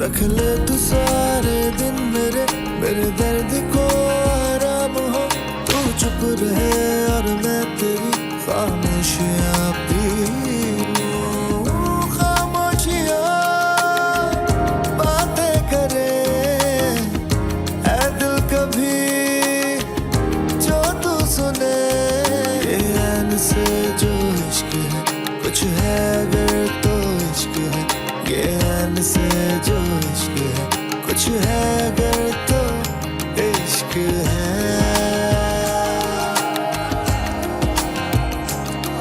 रख ले तू सारे दिन मेरे दर्द को आराम हो। तू चुप रहे और मैं तेरी खामोशियाँ पी लूं। खामोशियाँ बातें करे ऐ दिल कभी जो तू सुने। ये ऐन से जो इश्क है कुछ है अगर तो इश्क है। ये ऐन से जो इश्क है कुछ है अगर तो इश्क है।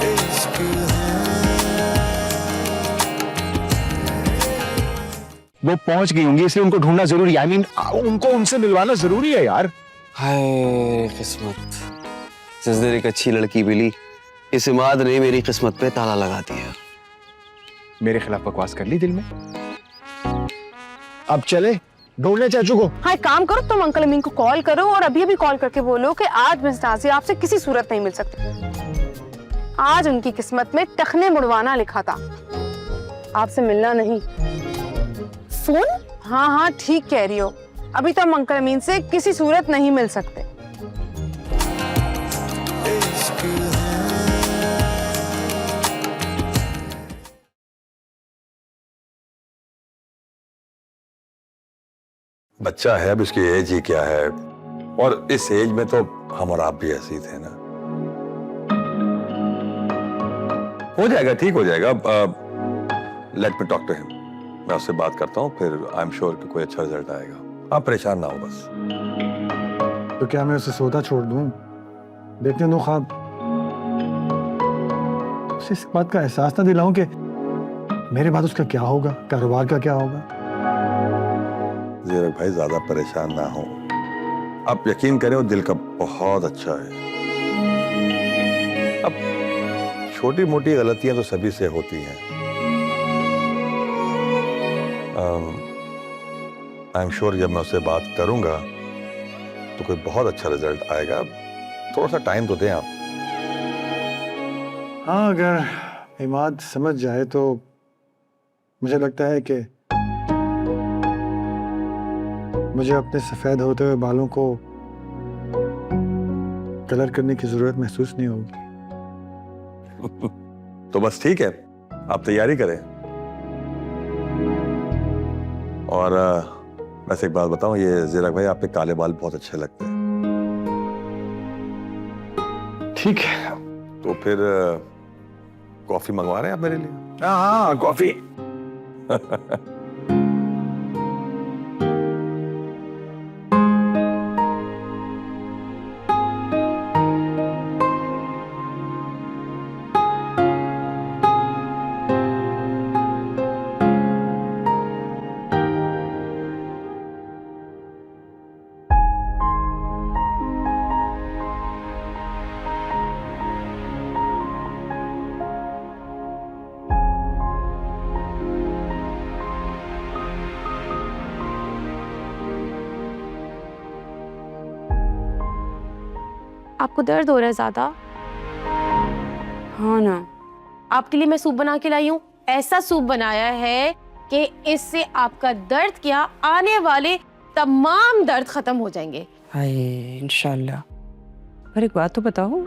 इश्क है। वो पहुंच गई होंगी इसलिए उनको ढूंढना जरूरी है। I mean, उनको उनसे मिलवाना जरूरी है यार। हाय किस्मत, जिस दिन एक अच्छी लड़की मिली इस इमाद ने मेरी किस्मत पे ताला लगा दिया। मेरे खिलाफ बकवास कर ली दिल में। अब चले ढूंढने चाचू को। हाँ, एक काम करो, तुम अंकल अमीन को कॉल करो और अभी अभी कॉल करके बोलो कि आज मिस नाज़िया आपसे किसी सूरत नहीं मिल सकती। आज उनकी किस्मत में टखने मुड़वाना लिखा था, आपसे मिलना नहीं। फोन? हाँ हाँ ठीक कह रही हो, अभी तो हम अंकल अमीन से किसी सूरत नहीं मिल सकते। बच्चा है, अब इसकी एज ही क्या है, और इस एज में तो हम और आप भी ऐसे ही थे ना। हो जाएगा, ठीक हो जाएगा। Let me talk to him, मैं उससे बात करता हूँ, फिर आई एम श्योर कि कोई अच्छा रिजल्ट आएगा। आप परेशान ना हो बस। तो क्या मैं उसे सौदा छोड़ दूं? देखने दो ख्वाब। उसे इस बात का एहसास ना दिलाऊं कि मेरे बाद उसका क्या होगा, कारोबार का क्या होगा। ज़ीरक भाई ज्यादा परेशान ना हो, आप यकीन करें वो दिल का बहुत अच्छा है। अब छोटी मोटी गलतियां तो सभी से होती हैं। आई एम श्योर जब मैं उससे बात करूंगा तो कोई बहुत अच्छा रिजल्ट आएगा। थोड़ा सा टाइम तो दें आप। हाँ, अगर इमाद समझ जाए तो मुझे लगता है कि मुझे अपने सफेद होते हुए बालों को कलर करने की जरूरत महसूस नहीं होगी। तो बस ठीक है, आप तैयारी करें। और वैसे एक बात बताऊं, ये ज़ीरक भाई आप पे काले बाल बहुत अच्छे लगते हैं। ठीक है, तो फिर कॉफी मंगवा रहे हैं आप मेरे लिए? हाँ कॉफी। आपको दर्द हो रहा है ज्यादा? हाँ ना, आपके लिए मैं सूप बना के लाई हूँ। ऐसा सूप बनाया है कि इससे आपका दर्द क्या, आने वाले तमाम दर्द खत्म हो जाएंगे। हाय इंशाल्लाह। पर एक बात तो बताओ,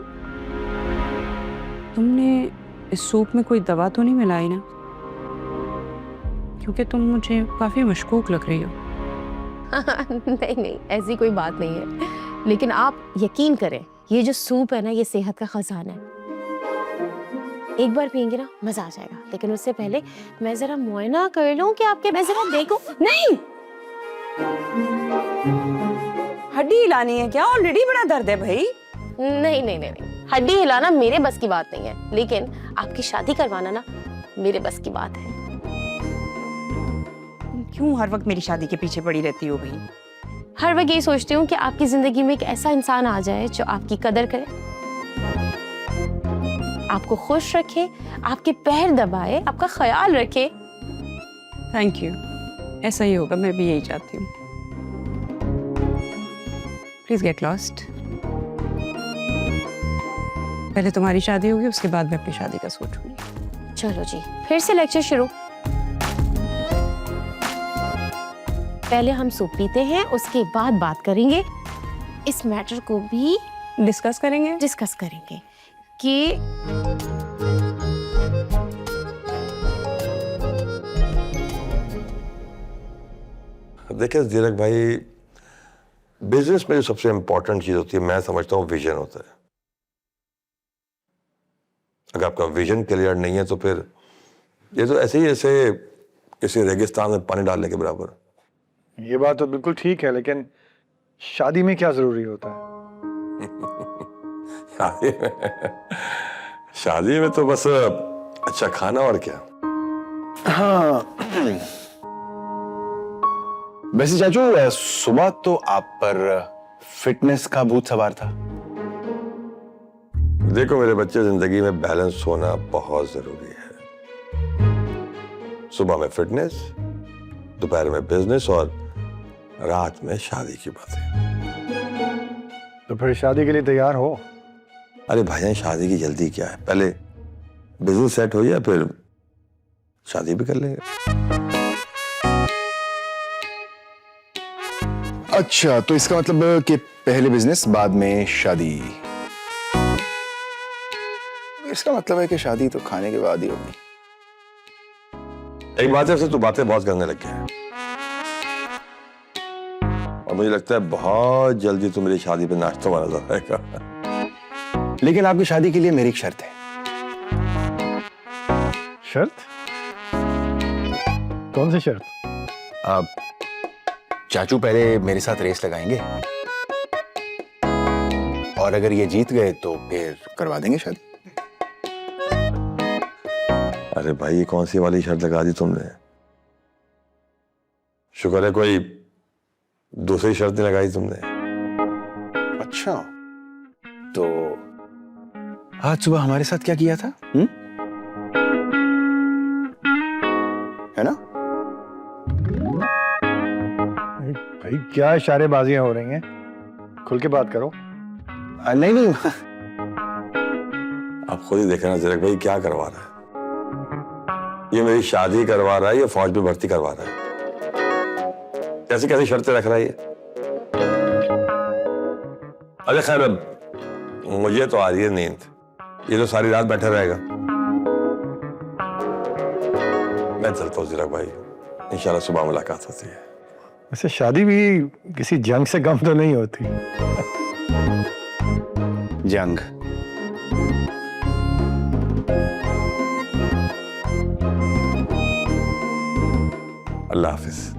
तुमने इस सूप में कोई दवा तो नहीं मिलाई ना? क्योंकि तुम मुझे काफी मशकूक लग रही हो। नहीं नहीं, ऐसी कोई बात नहीं है, लेकिन आप यकीन करें, ये जो सूप है ना, ये सेहत का खजाना है। एक बार पियेंगे ना मजा आ जाएगा, लेकिन उससे पहले मैं जरा मुआयना कर लूं कि आपके, मैं जरा देखूं। नहीं, हड्डी हिलानी है क्या? ऑलरेडी बड़ा दर्द है भाई। नहीं नहीं नहीं नहीं, हड्डी हिलाना मेरे बस की बात नहीं है, लेकिन आपकी शादी करवाना ना मेरे बस की बात है। क्यों हर वक्त मेरी शादी के पीछे पड़ी रहती हो भाई? हर वक्त यही सोचती हूँ कि आपकी जिंदगी में एक ऐसा इंसान आ जाए जो आपकी कदर करे, आपको खुश रखे, आपके पैर दबाए, आपका ख्याल रखे। थैंक यू, ऐसा ही होगा, मैं भी यही चाहती हूँ। Please get lost. पहले तुम्हारी शादी होगी, उसके बाद मैं अपनी शादी का सोचूंगी। चलो जी, फिर से लेक्चर शुरू। पहले हम सूप पीते हैं, उसके बाद बात करेंगे। इस मैटर को भी डिस्कस करेंगे। डिस्कस करेंगे कि देखिए जीरक भाई, बिजनेस में जो सबसे इंपॉर्टेंट चीज होती है, मैं समझता हूँ विजन होता है। अगर आपका विजन क्लियर नहीं है तो फिर ये तो ऐसे ही जैसे किसी रेगिस्तान में पानी डालने के बराबर। ये बात तो बिल्कुल ठीक है, लेकिन शादी में क्या जरूरी होता है? शादी में तो बस अच्छा खाना और क्या। हाँ, वैसे चाचू सुबह तो आप पर फिटनेस का भूत सवार था। देखो मेरे बच्चे, जिंदगी में बैलेंस होना बहुत जरूरी है। सुबह में फिटनेस, दोपहर में बिजनेस और रात में शादी की बातें। तो फिर शादी के लिए तैयार हो। अरे भाईजान, शादी की जल्दी क्या है? पहले बिजनेस सेट हो जाए, फिर शादी भी कर लेंगे। अच्छा, तो इसका मतलब कि पहले बिजनेस बाद में शादी। इसका मतलब है कि शादी तो खाने के बाद ही होगी। एक बात है, तू बातें बहुत करने लग गया है और मुझे लगता है बहुत जल्दी तू मेरी शादी पे नाश्ता बना जाएगा। लेकिन आपकी शादी के लिए मेरी एक शर्त है। शर्त? कौन सी शर्त? आप चाचू पहले मेरे साथ रेस लगाएंगे और अगर ये जीत गए तो फिर करवा देंगे शादी। अरे भाई, ये कौन सी वाली शर्त लगा दी तुमने? शुक्र है कोई दूसरी शर्त नहीं लगाई तुमने। अच्छा, तो आज सुबह हमारे साथ क्या किया था? है ना? भाई क्या इशारेबाजियां हो रही हैं? खुल के बात करो। नहीं। आप खुद ही देखना जीरक भाई, क्या करवा रहा है ये? मेरी शादी करवा रहा है या फौज में भर्ती करवा रहा है? कैसी कैसी शर्तें रख रहा है ये? अरे खैर, अब मुझे तो आ रही है नींद। ये तो सारी रात बैठा रहेगा। मैं चलता हूँ जीरक भाई, इंशाल्लाह सुबह मुलाकात होती है। वैसे शादी भी किसी जंग से कम तो नहीं होती। जंग? अल्लाह हाफिज।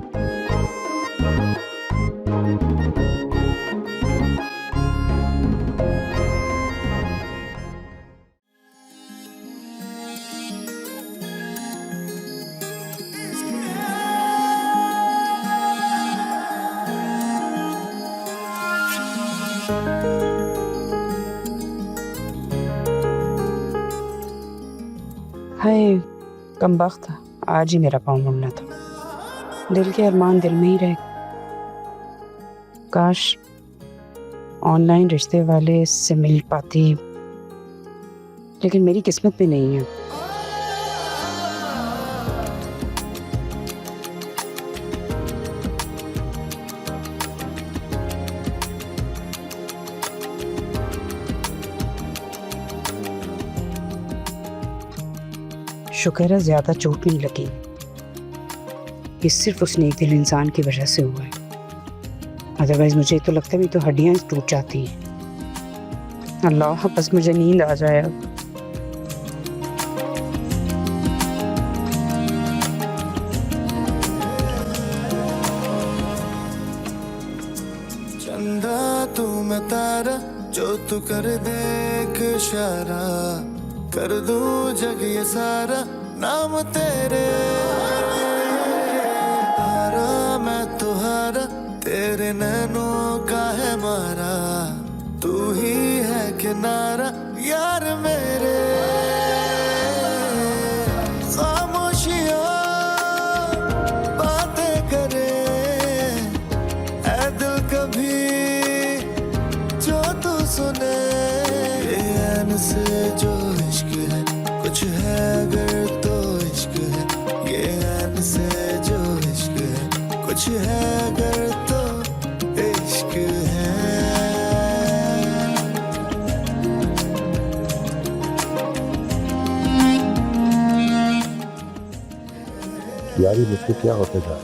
हाय, कम वक्त था, आज ही मेरा पाँव मुड़ना था। दिल के अरमान दिल में ही रह। काश ऑनलाइन रिश्ते वाले इससे मिल पाती, लेकिन मेरी किस्मत में नहीं है। शुक्र है ज्यादा चोट नहीं लगी। ये सिर्फ उस नेक दिल इंसान की वजह से हुआ है, अदरवाइज मुझे तो लगता है मेरी तो हड्डियां टूट जाती हैं। अल्लाह, बस मुझे नींद आ जाए अब। चंदा तू मैं तारा, जो तू कर दे एक इशारा, कर दूं जग ये सारा नाम तेरे। हारा मैं तो हारा, तेरे नैनों का है मारा, तू ही है किनारा यार मेरे। खामोशियां बातें करे ऐ दिल, कभी जो तू सुने। ये ऐन से जो इश्क है, कुछ है अगर तो इश्क है। ये ऐन से जो इश्क है, कुछ कुछ है अगर तो इश्क है। यार ये मुझसे क्या होता जा रहा है?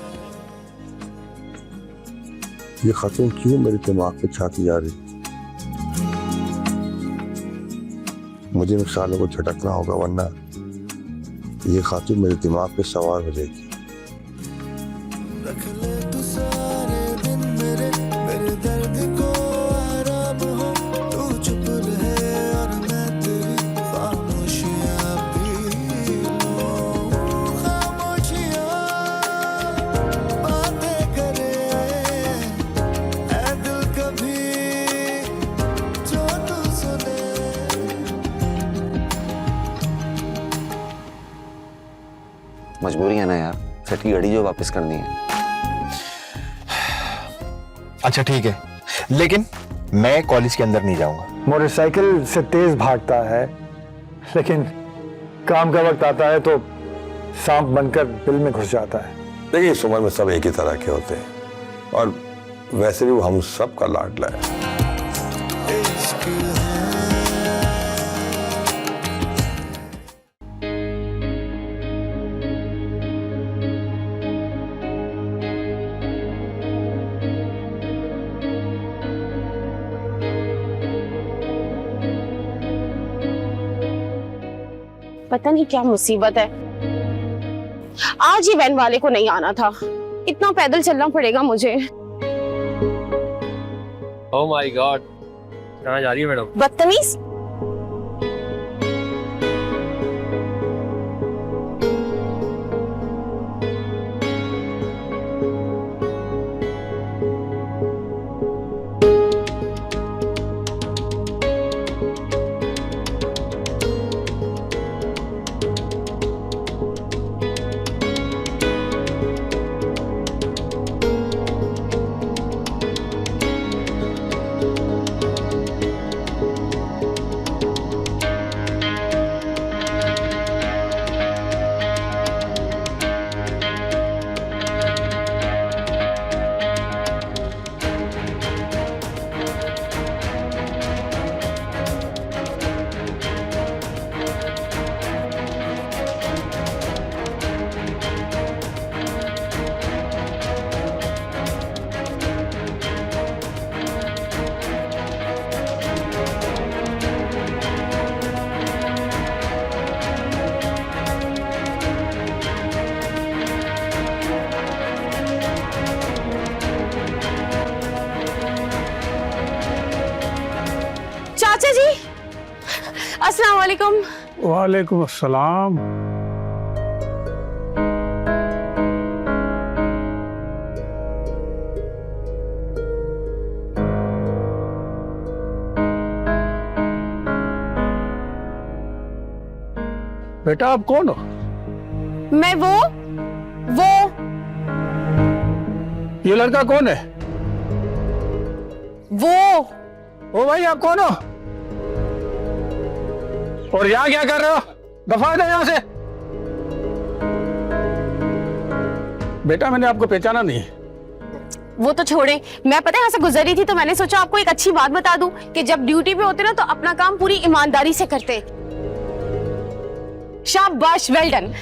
ये खातून क्यों मेरे दिमाग पे छाती जा रही? मुझे इन ख्यालों को झटकना होगा, वरना ये खातून मेरे दिमाग पे सवार हो जाएगी। रख ले तू सारे दिन मेरे दर्द को आराम हो। तू चुप रहे और मैं तेरी खामोशियां पी लूं। खामोशियां बातें करे ऐ दिल कभी जो तू सुने। मजबूरी है ना यार, सेट की घड़ी जो वापस करनी है। अच्छा ठीक है, लेकिन मैं कॉलेज के अंदर नहीं जाऊंगा। मोटरसाइकिल से तेज भागता है, लेकिन काम का वक्त आता है तो सांप बनकर दिल में घुस जाता है। देखिए इस उम्र में सब एक ही तरह के होते हैं, और वैसे भी वो हम सब का लाडला है। इश्क है। पता नहीं क्या मुसीबत है, आज ही वैन वाले को नहीं आना था, इतना पैदल चलना पड़ेगा मुझे। ओह माय गॉड, कहाँ जा रही है मैडम? बदतमीज। चाचा जी, अस्सलाम वालेकुम। वालेकुम अस्सलाम। बेटा आप कौन हो? मैं वो ये लड़का कौन है? ओ भाई आप कौन हो? और यहाँ क्या कर रहे हो? दफा हो जाओ यहाँ से। बेटा मैंने आपको पहचाना नहीं। वो तो छोड़े, मैं पता है यहाँ से गुजर रही थी तो मैंने सोचा आपको एक अच्छी बात बता दूं कि जब ड्यूटी पे होते ना तो अपना काम पूरी ईमानदारी से करते। शाबाश, वेल डन।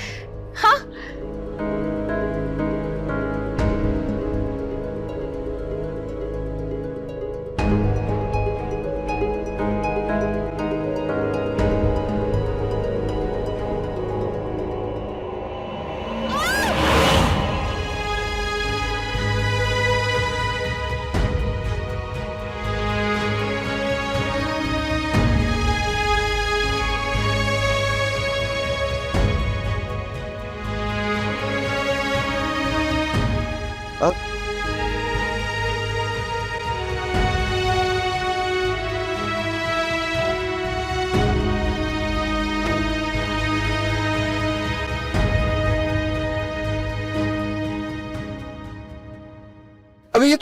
हाँ अबे ये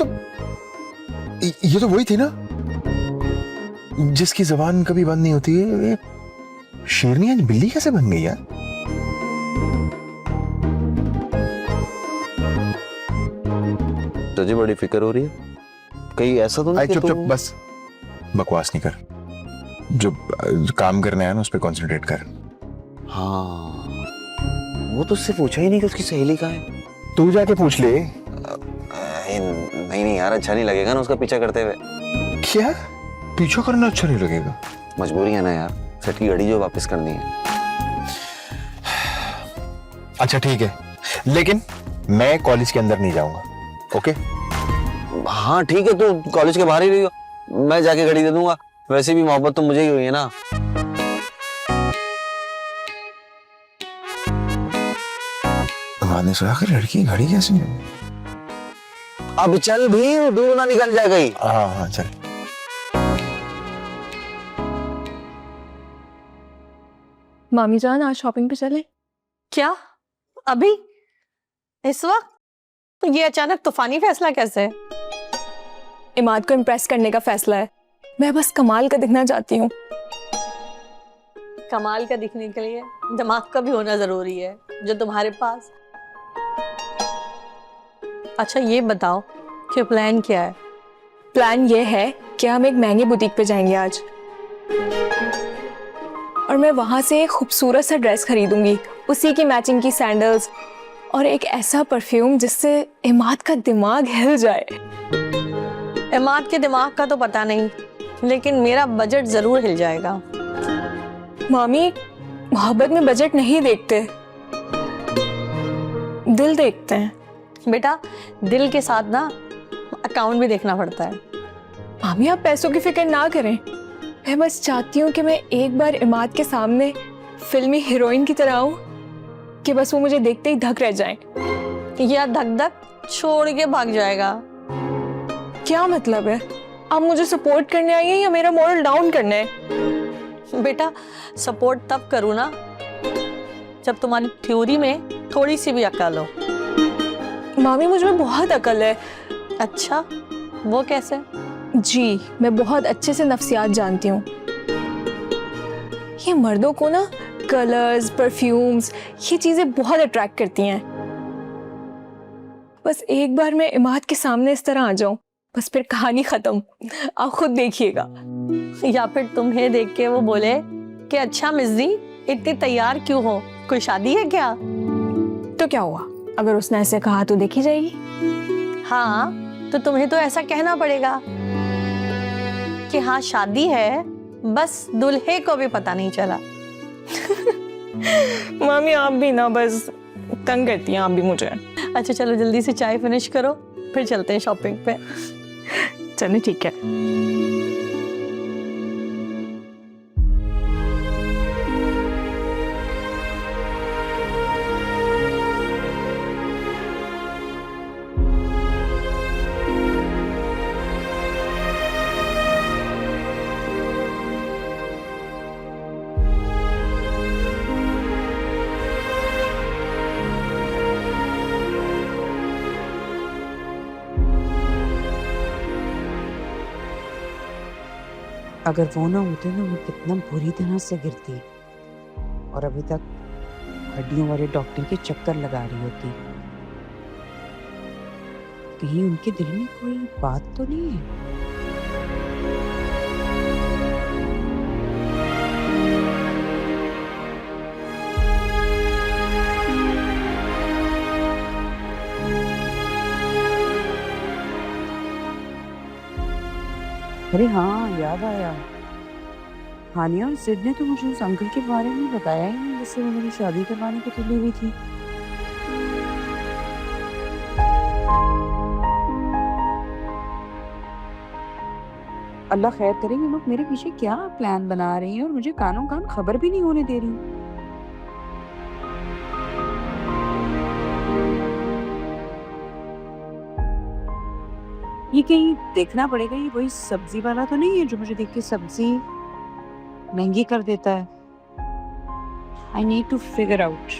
तो वही थी ना जिसकी जबान कभी बंद नहीं होती है। शेरनी आज बिल्ली कैसे बन गई यार? तुझे बड़ी फिक्र हो रही है? कहीं ऐसा तो नहीं कि चुप चुप, तू- बस बकवास नहीं कर। जो काम करना है ना उस पर कंसंट्रेट कर। हाँ, वो तो उससे पूछा ही नहीं कि उसकी सहेली कहाँ है। तू जाके पूछ ले। नहीं नहीं यार, अच्छा नहीं लगेगा ना उसका पीछा करते हुए। क्या पीछा करना अच्छा नहीं लगेगा? मजबूरी है ना यार, सेट की गाड़ी जो वापस करनी है। अच्छा ठीक है, लेकिन मैं कॉलेज के अंदर नहीं जाऊंगा। ओके? हाँ ठीक है, तू कॉलेज के बाहर ही रही हो, मैं जाके गाड़ी दे दूंगा। वैसे भी मोहब्बत तो मुझे ही हुई है ना। ने सोचा कि लड़की घड़ी कैसे मिली? अब चल भी, दूर ना निकल जाए कहीं। हाँ हाँ चल। मामी जान आज शॉपिंग पे चले? क्या अभी इस वक्त? तो ये अचानक तूफानी फैसला कैसे है? इमाद को इम्प्रेस करने का फैसला है। मैं बस कमाल का दिखना चाहती हूँ। कमाल का दिखने के लिए दिमाग का भी होना जरूरी है, जो तुम्हारे पास। अच्छा ये बताओ कि प्लान क्या है? प्लान ये है कि हम एक महंगी बुटीक पे जाएंगे आज, और मैं वहां से एक खूबसूरत सा ड्रेस खरीदूंगी, उसी की मैचिंग की सैंडल्स और एक ऐसा परफ्यूम जिससे इमाद का दिमाग हिल जाए। इमाद के दिमाग का तो पता नहीं, लेकिन मेरा बजट जरूर हिल जाएगा। मामी, मोहब्बत में बजट नहीं देखते, दिल देखते हैं। बेटा, दिल के साथ ना अकाउंट भी देखना पड़ता है। मामी आप पैसों की फिक्र ना करें, मैं बस चाहती हूँ कि मैं एक बार इमाद के सामने फिल्मी हीरोइन की तरह आऊं कि बस वो मुझे देखते ही धक रह जाए। या धक धक छोड़ के भाग जाएगा। क्या मतलब है? आप मुझे सपोर्ट करने आई हैं या मेरा मॉरल डाउन करना है? बेटा, सपोर्ट तब करूँ ना जब तुम्हारी थ्योरी में थोड़ी सी भी अकल हो। मामी मुझ में बहुत अकल है। अच्छा, वो कैसे? जी, मैं बहुत अच्छे से नफ्सियात जानती हूँ। ये मर्दों को ना कलर्स, परफ्यूम्स, ये चीजें बहुत अट्रैक्ट करती हैं। बस एक बार मैं इमाद के सामने इस तरह आ जाऊं, बस फिर कहानी खत्म। आप खुद देखिएगा। या फिर तुम्हें देख के वो बोले कि अच्छा मिर्जी, इतनी तैयार क्यों हो, कोई शादी है क्या? तो क्या हुआ, अगर उसने ऐसे कहा तो देखी जाएगी। हाँ, तो तुम्हें तो ऐसा कहना पड़ेगा कि हाँ शादी है, बस दूल्हे को भी पता नहीं चला। मामी आप भी ना बस तंग करती हैं आप भी मुझे। अच्छा चलो जल्दी से चाय फिनिश करो, फिर चलते हैं शॉपिंग पे। चलिए ठीक है। अगर वो ना होते ना, वो कितना बुरी तरह से गिरती और अभी तक हड्डियों वाले डॉक्टर के चक्कर लगा रही होती। कहीं उनके दिल में कोई बात तो नहीं है? अरे हाँ, याद आया, हानिया और सिड ने तो मुझे उस अंकल के बारे में बताया ही नहीं जिससे वो मेरी शादी करवाने को तुली हुई थी। अल्लाह खैर करे, ये लोग मेरे पीछे क्या प्लान बना रही हैं और मुझे कानों कान खबर भी नहीं होने दे रही। ये कहीं देखना पड़ेगा, ये वही सब्जी वाला तो नहीं है जो मुझे देख के सब्जी महंगी कर देता है। I need to figure out.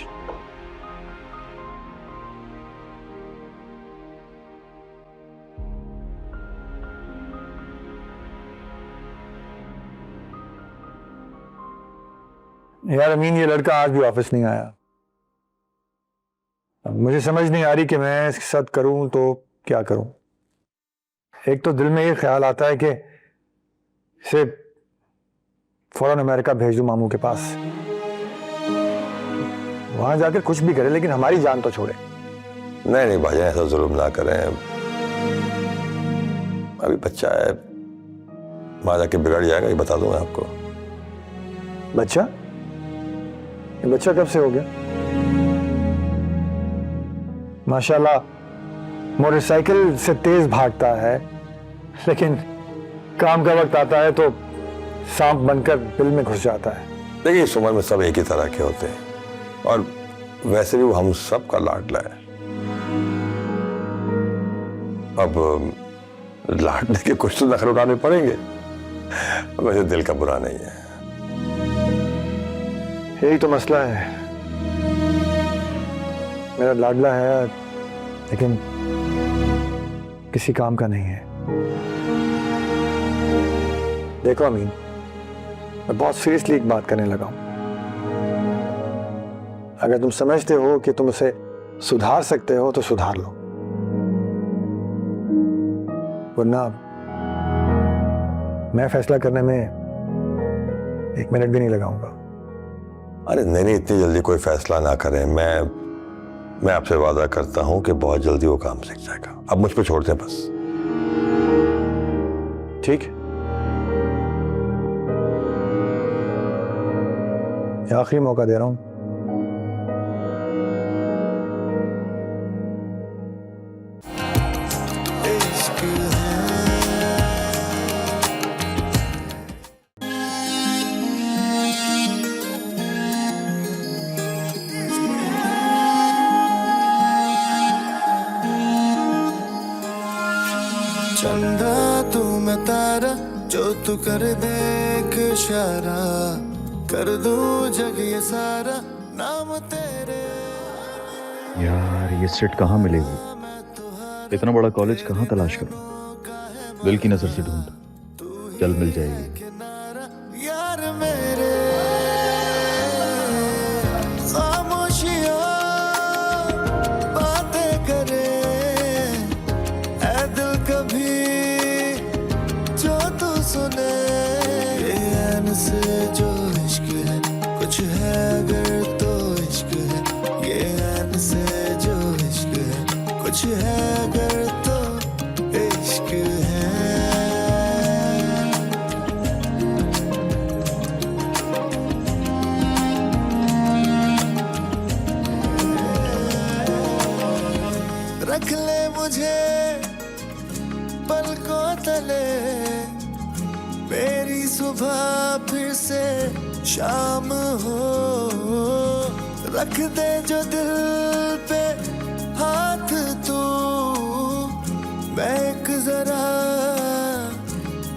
यार अमीन, ये लड़का आज भी ऑफिस नहीं आया। अब मुझे समझ नहीं आ रही कि मैं इसके साथ करूं तो क्या करूं। एक तो दिल में ये ख्याल आता है कि इसे फौरन अमेरिका भेज दूं मामू के पास, वहां जाकर कुछ भी करे लेकिन हमारी जान तो छोड़े। नहीं नहीं भाईजान, ऐसा जुल्म ना करें, अभी बच्चा है, वहां जाके बिगड़ जाएगा, ये बता दूं मैं आपको। बच्चा? ये बच्चा कब से हो गया? माशाल्लाह मोटरसाइकिल से तेज भागता है, लेकिन काम का वक्त आता है तो सांप बनकर दिल में घुस जाता है। देखिए इस उम्र में सब एक ही तरह के होते हैं, और वैसे भी वो हम सब का लाडला है। अब लाडले के कुछ तो नखरे उठाने पड़ेंगे, वैसे दिल का बुरा नहीं है। यही तो मसला है, मेरा लाडला है लेकिन किसी काम का नहीं है। देखो अमीन, मैं बहुत सीरियसली एक बात करने लगा हूं। अगर तुम समझते हो कि तुम उसे सुधार सकते हो तो सुधार लो, वरना मैं फैसला करने में 1 मिनट भी नहीं लगाऊंगा। अरे नहीं नहीं, इतनी जल्दी कोई फैसला ना करें। मैं आपसे वादा करता हूं कि बहुत जल्दी वो काम सीख जाएगा। अब मुझ पे छोड़ दें बस। ठीक, ये आखिरी मौका दे रहा हूं। चंदा तू मैं तारा, जो तू कर दे एक इशारा, कर दूं जग ये सारा नाम तेरे। यार ये सीट कहाँ मिलेगी? इतना बड़ा कॉलेज कहाँ तलाश करूं? दिल की नजर से ढूंढ, जल्द मिल जाएगी। यार मेरे खामोशियां बातें करे, ऐ दिल कभी जो तू सुने। ये ऐन से जो इश्क है, कुछ है अगर तो इश्क है। ये ऐन से जो इश्क है, कुछ है अगर तो इश्क है। रख ले मुझे पलकों तले, मेरी सुबह फिर से शाम हो। रख दे जो दिल पे हाथ तू, मैं एक जरा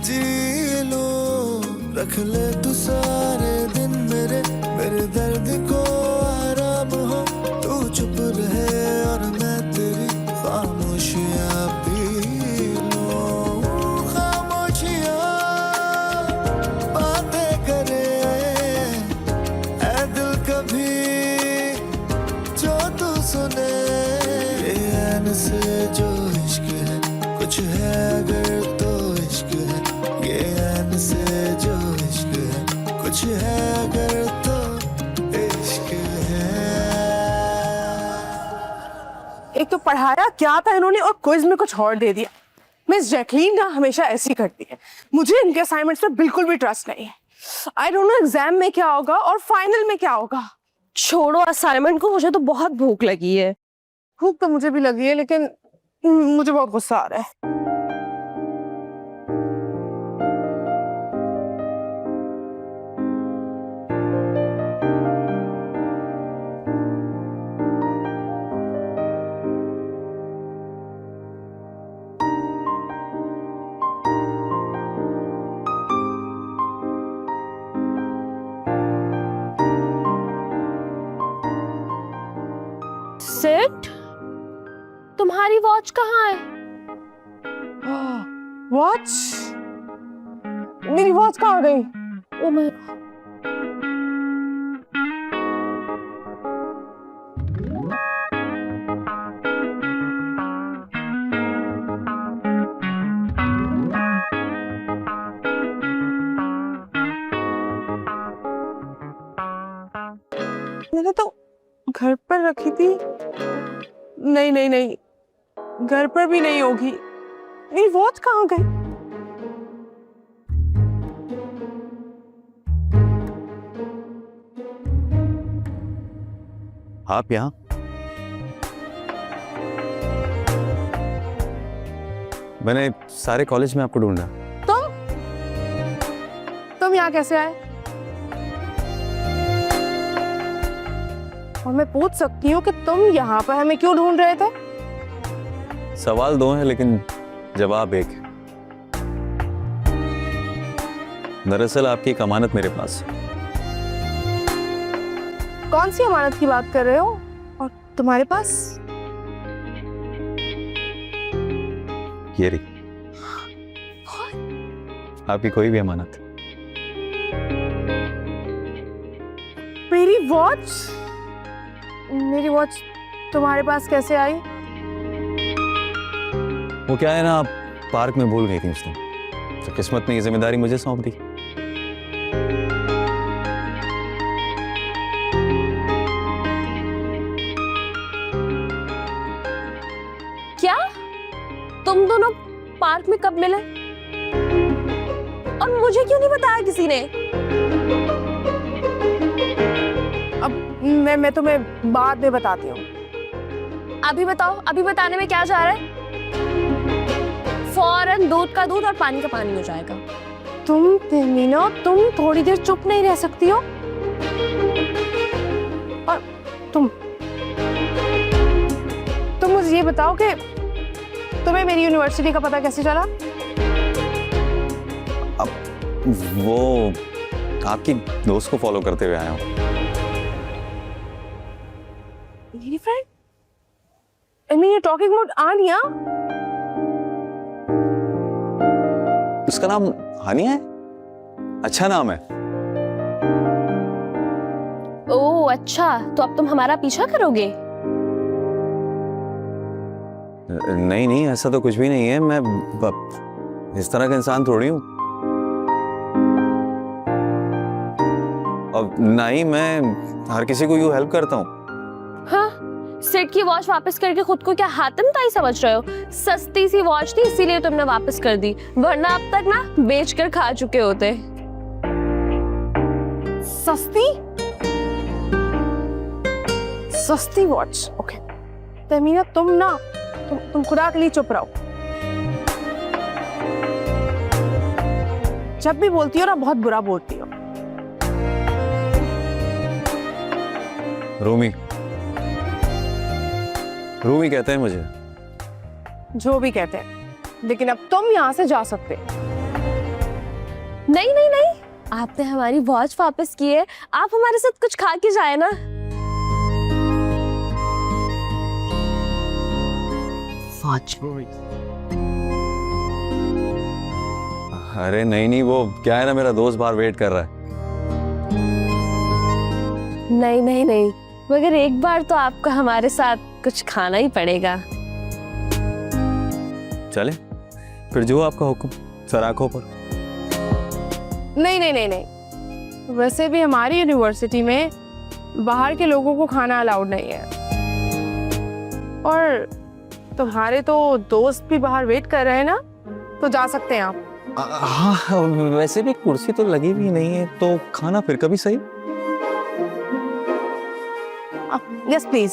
जी लूं। रख ले तू सारे दिन मेरे दर्द को आराम हो। तू चुप रहे और मैं तेरी खामोशियां पी लूं। खामोशियां बातें करे, ऐ दिल कभी जो तू सुने। ये ऐन से जो इश्क है, कुछ है अगर तो इश्क है। ये ऐन से जो इश्क है, कुछ है अगर तो इश्क है। एक तो पढ़ाया क्या था इन्होंने और क्विज में कुछ और दे दिया। मिस जैकलीन ना हमेशा ऐसी करती है, मुझे इनके असाइनमेंट्स पे बिल्कुल भी ट्रस्ट नहीं है। आई डोंट नो एग्जाम में क्या होगा और फाइनल में क्या होगा। छोड़ो असाइनमेंट को, मुझे तो बहुत भूख लगी है। भूख तो मुझे भी लगी है, लेकिन मुझे बहुत गुस्सा आ रहा है। सिट, तुम्हारी वॉच कहाँ है? वॉच? मेरी वॉच कहाँ गई? ओ माय मैंने तो घर पर रखी थी। नहीं नहीं नहीं, घर पर भी नहीं होगी। मेरी वॉच कहाँ गई? आप यहाँ? मैंने सारे कॉलेज में आपको ढूंढा। तुम यहाँ कैसे आए? और मैं पूछ सकती हूँ कि तुम यहाँ पर हमें क्यों ढूंढ रहे थे? सवाल दो हैं लेकिन जवाब एक है। दरअसल आपकी एक अमानत मेरे पास है। कौन सी अमानत की बात कर रहे हो? और तुम्हारे पास? ये रही आपकी कोई भी अमानत। मेरी वॉच? मेरी वॉच तुम्हारे पास कैसे आई? वो क्या है ना, आप पार्क में भूल गई थी उस दिन, तो किस्मत ने ये जिम्मेदारी मुझे सौंप दी। क्या तुम दोनों पार्क में कब मिले और मुझे क्यों नहीं बताया किसी ने? अब मैं तुम्हें बाद में बताती हूँ। अभी बताओ, अभी बताने में क्या जा रहा है? फौरन दूध का दूध और पानी का पानी हो जाएगा। तुम मीना, तुम थोड़ी देर चुप नहीं रह सकती हो? और तुम मुझे ये बताओ कि तुम्हें मेरी यूनिवर्सिटी का पता कैसे चला? अब वो आपकी दोस्त को फॉलो करते हुए आया हूँ। मेरी friend? I mean, you're talking about आनिया? उसका नाम हानिया है? अच्छा नाम है। ओह अच्छा, तो अब तुम हमारा पीछा करोगे? नहीं नहीं, ऐसा तो कुछ भी नहीं है। मैं इस तरह का इंसान थोड़ी हूँ। अब नहीं, मैं हर किसी को यूँ हेल्प करता हूँ। हाँ, सेट की वॉच वापस करके खुद को क्या हातिम-ताई समझ रहे हो? सस्ती सी वॉच थी इसीलिए तुमने वापस कर दी, वरना अब तक ना बेचकर खा चुके होते। सस्ती वॉच? ओके तमीना, तुम खुदा के लिए चुप रहो। जब भी बोलती हो ना बहुत बुरा बोलती हो। रूमी कहते हैं मुझे। जो भी कहते हैं, लेकिन अब तुम यहाँ से जा सकते। नहीं नहीं नहीं, आपने हमारी वॉच वापस की है, आप हमारे साथ कुछ खा के जाए ना। अरे नहीं नहीं, वो क्या है ना, मेरा दोस्त बाहर वेट कर रहा है। नहीं नहीं नहीं, मगर एक बार तो आपको हमारे साथ कुछ खाना ही पड़ेगा। चले फिर, जो आपका हुक्म, सर आंखों पर। नहीं नहीं नहीं नहीं, वैसे भी हमारी यूनिवर्सिटी में बाहर के लोगों को खाना अलाउड नहीं है। और तुम्हारे तो दोस्त भी बाहर वेट कर रहे हैं ना, तो जा सकते हैं आप। हाँ, वैसे भी कुर्सी तो लगी भी नहीं है, तो खाना फिर कभी सही। Yes please.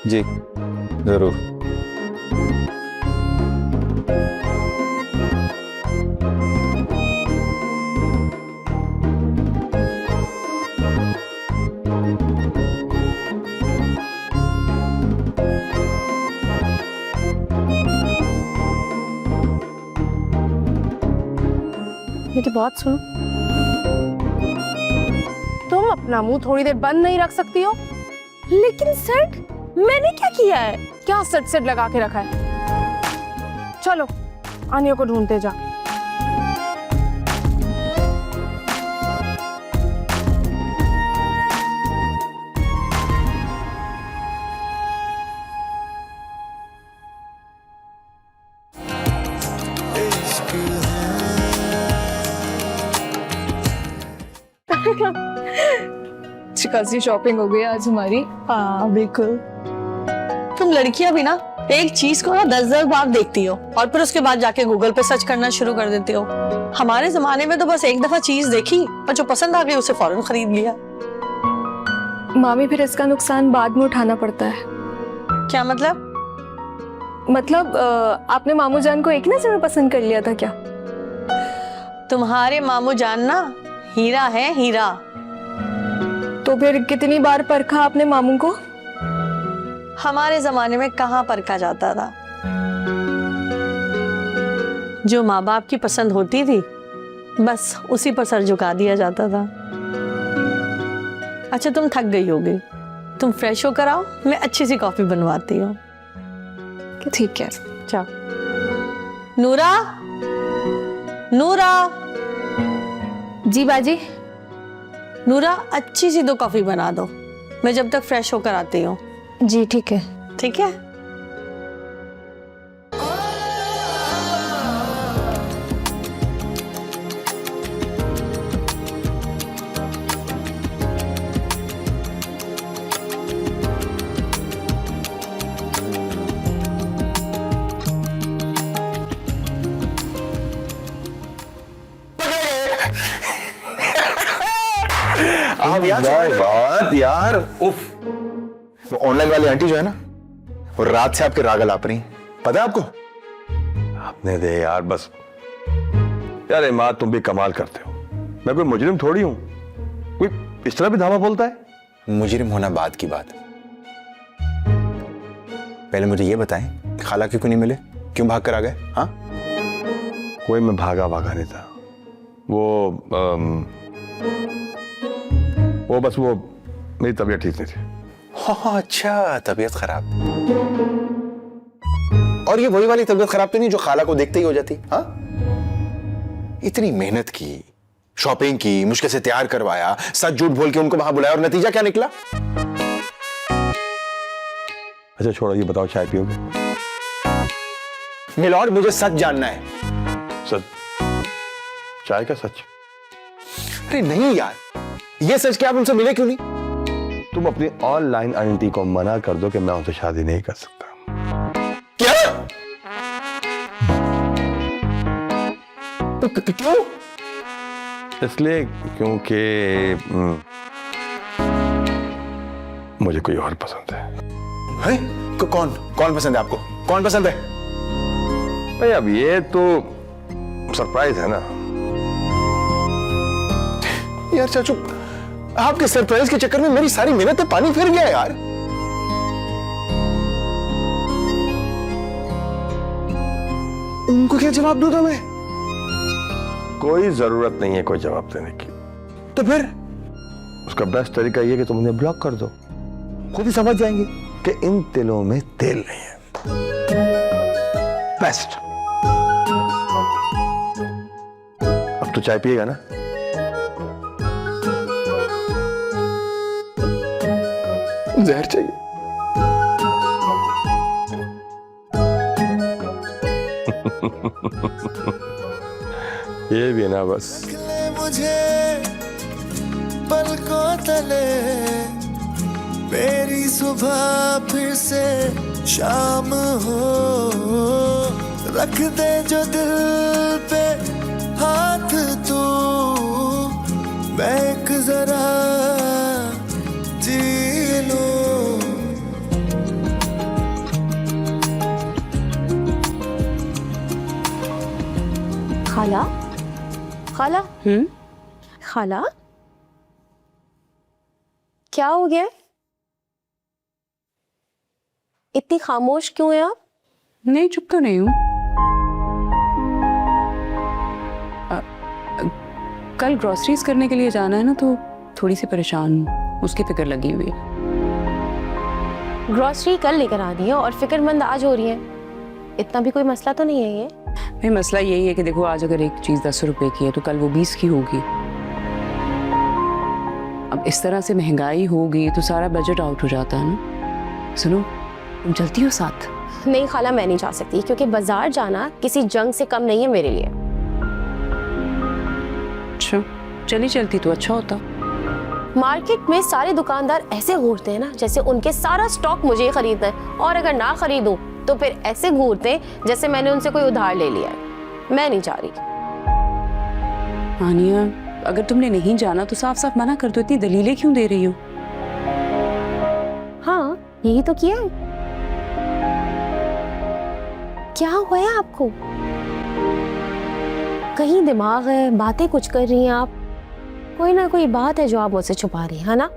जी जरूर। मेरी बात सुनो, तुम अपना मुंह थोड़ी देर बंद नहीं रख सकती हो? लेकिन सर, मैंने क्या किया है? क्या सट लगा के रखा है? चलो आनिया को ढूंढते जा। अच्छी खासी शॉपिंग हो गई आज हमारी। हाँ बिल्कुल। तुम लड़कियां भी ना एक चीज को ना 10-10 बार देखती हो और फिर उसके बाद जाके गूगल पे सर्च करना शुरू कर देते हो। हमारे जमाने में तो बस एक दफा चीज देखी और जो पसंद आ गई उसे फौरन खरीद लिया। मामी फिर इसका नुकसान बाद में उठाना पड़ता है। क्या मतलब? मतलब आपने मामू जान को एक नजर में पसंद कर लिया था क्या? तुम्हारे मामू जान ना हीरा है, हीरा। तो फिर कितनी बार परखा आपने मामू को? हमारे जमाने में कहाँ परखा जाता था। जो माँ बाप की पसंद होती थी बस उसी पर सर झुका दिया जाता था। अच्छा तुम थक गई होगी, तुम फ्रेश होकर आओ, मैं अच्छी सी कॉफी बनवाती हूँ। ठीक है जाओ। नूरा, नूरा। जी बाजी। नूरा अच्छी सी 2 कॉफी बना दो, मैं जब तक फ्रेश होकर आती हूँ। जी ठीक है। ठीक है। आप यार बात यार उफ। वो ऑनलाइन वाली आंटी जो है ना, वो रात से आपके रागल आप रही, पता है आपको? आपने दे यार बस। यार इमाद तुम भी कमाल करते हो। मैं कोई मुजरिम थोड़ी हूं, कोई इस तरह भी धावा बोलता है। मुजरिम होना बात की बात। पहले मुझे ये बताएं, खाला क्यों नहीं मिले, क्यों भाग कर आ गए? हाँ कोई मैं भागा नहीं था। वो बस वो मेरी तबीयत ठीक नहीं थी। हाँ अच्छा, तबीयत खराब। और ये वही वाली तबीयत खराब तो नहीं जो खाला को देखते ही हो जाती? हाँ इतनी मेहनत की, शॉपिंग की, मुश्किल से तैयार करवाया, सच झूठ बोल के उनको वहां बुलाया और नतीजा क्या निकला? अच्छा छोड़ो, ये बताओ चाय पियोगे? मिलॉर्ड मुझे सच जानना है। सच? चाय का सच? अरे नहीं यार, ये सच क्या आप उनसे मिले क्यों नहीं? तुम अपनी ऑनलाइन आंटी को मना कर दो कि मैं उनसे शादी नहीं कर सकता। क्या? क्यों? इसलिए क्योंकि मुझे कोई और पसंद है। कौन पसंद है आपको? कौन पसंद है? भाई अब ये तो सरप्राइज है ना। यार चाचू, आपके सरप्राइज के चक्कर में मेरी सारी मेहनत पे पानी फिर गया यार। उनको क्या जवाब दूं मैं? कोई जरूरत नहीं है कोई जवाब देने की। तो फिर उसका बेस्ट तरीका ये कि तुम उन्हें ब्लॉक कर दो, खुद ही समझ जाएंगे कि इन तिलों में तेल नहीं है। बेस्ट। अब तो चाय पिएगा ना? जहर चाहिए। ये भी ना बस। मुझे पलकों तले मेरी सुबह फिर से शाम हो, रख दे जो दिल पे हाथ तू, मैं एक जरा जी लूं। खाला, खाला, खाला, क्या हो गया? इतनी खामोश क्यों है आप? नहीं, चुप तो नहीं हूं। कल ग्रोसरीज करने के लिए जाना है ना, तो थोड़ी सी परेशान हूं, उसकी फिक्र लगी हुई है। ग्रोसरी कल लेकर आ रही है और फिक्रमंद आज हो रही है, इतना भी कोई मसला तो नहीं है ये? भाई मसला यही है कि देखो, आज अगर एक चीज 10 रुपए की है तो कल वो 20 की होगी। अब इस तरह से महंगाई होगी तो सारा बजट आउट हो जाता है ना। सुनो, तुम चलती हो साथ? नहीं खाला, मैं नहीं जा सकती, क्योंकि बाजार जाना किसी जंग से कम नहीं है मेरे लिए। अच्छा, चली चलती तो अच्छा होता। मार्केट में सारे दुकानदार ऐसे घूरते हैं ना जैसे उनके सारा स्टॉक मुझे ही खरीदना है, और अगर ना खरीदूं तो फिर ऐसे घूरते हैं जैसे मैंने उनसे कोई उधार ले लिया है। मैं नहीं जा रही। आनिया, अगर तुमने नहीं जाना तो साफ साफ मना कर दो, इतनी दलीलें क्यों दे रही हो? हाँ, यही तो किया है। क्या हुआ है आपको? कहीं दिमाग है, बातें कुछ कर रही हैं आप। कोई ना कोई बात है जो आप मुझसे छुपा रही हैं, है ना?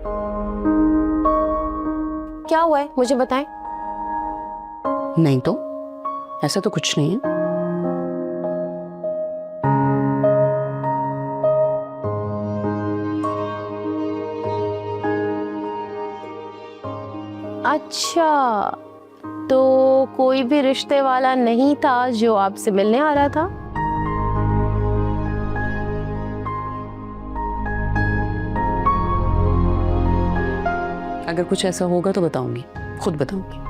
क्या हुआ है, मुझे बताएं। नहीं तो ऐसा तो कुछ नहीं है। अच्छा, तो कोई भी रिश्ते वाला नहीं था जो आपसे मिलने आ रहा था? अगर कुछ ऐसा होगा तो बताऊंगी, खुद बताऊंगी।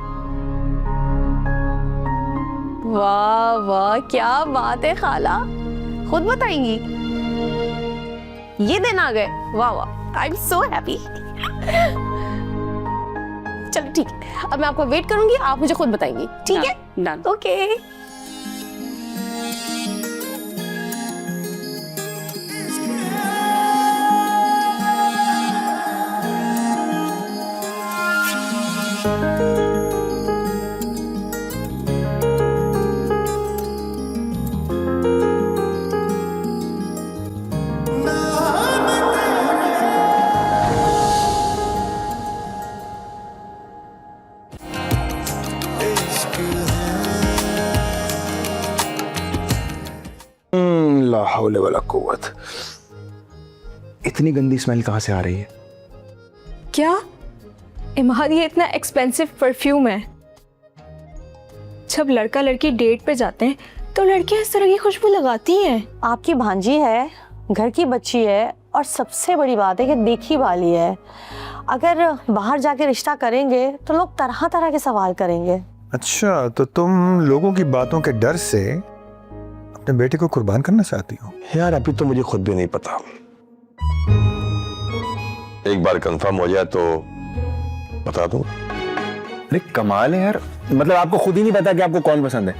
वाह वाह, क्या बात है खाला, खुद बताएंगी? ये दिन आ गए, वाह वाह, आई एम सो हैप्पी। चलो ठीक है, अब मैं आपको वेट करूंगी, आप मुझे खुद बताएंगी, ठीक है? डन। ओके। ला हौले वला कुव्वत। इतनी गंदी स्मेल कहाँ से आ रही है? क्या इमाद, ये इतना एक्सपेंसिव परफ्यूम है। जब लड़का लड़की डेट पे जाते हैं तो लड़कियां इस तरह की खुशबू लगाती हैं। आपकी भांजी है, घर की बच्ची है, और सबसे बड़ी बात है कि देखी वाली है। अगर बाहर जाके रिश्ता करेंगे तो लोग तरह तरह के सवाल करेंगे। अच्छा, तो तुम लोगों की बातों के डर से अपने बेटे को कुर्बान करना चाहती हो? यार अभी तो मुझे खुद भी नहीं पता, एक बार कंफर्म हो जाए तो बता दूंगा। अरे कमाल है यार, मतलब आपको खुद ही नहीं पता कि आपको कौन पसंद है?